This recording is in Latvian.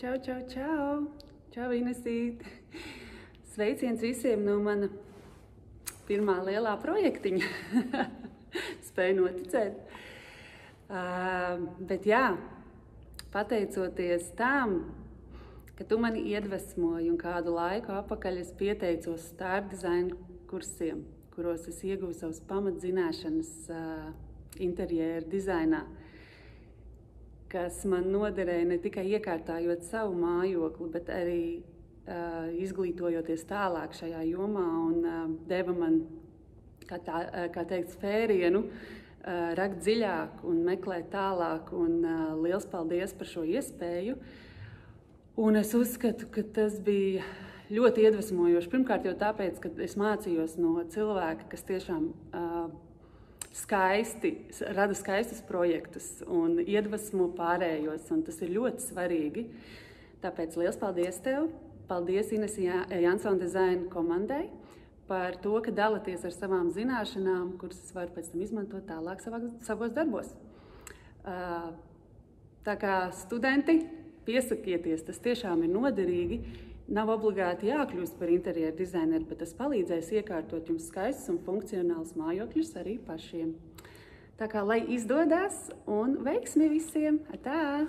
Čau, čau, čau! Čau, Inesīt! Sveiciens visiem no mana pirmā lielā projektiņa. Spēju noticēt. Bet jā, pateicoties tam, ka tu mani iedvesmoji un kādu laiku apakaļ es pieteicos Star Design kursiem, kuros es ieguvu savas pamatzināšanas interjēra dizainā, kas man noderēja ne tikai iekārtājot savu mājokli, bet arī izglītojoties tālāk šajā jomā un deva man, kā teikt, spērienu, rakt dziļāk un meklēt tālāk. Un liels paldies par šo iespēju. Un es uzskatu, ka tas bija ļoti iedvesmojoši. Pirmkārt jau tāpēc, ka es mācījos no cilvēka, kas tiešām rada skaistus projektus un iedvesmo pārējos, un tas ir ļoti svarīgi. Tāpēc liels paldies tev, paldies Inesija Jansona Design komandai par to, ka dalaties ar savām zināšanām, kuras es varu pēc tam izmantot tālāk savos darbos. Tā kā studenti, piesakieties, tas tiešām ir noderīgi. Nav obligāti jākļūst par interjeru dizaineru, bet tas palīdzēs iekārtot jums skaistus un funkcionālus mājokļus arī pašiem. Tā kā lai izdodas un veiksmi visiem! Atā!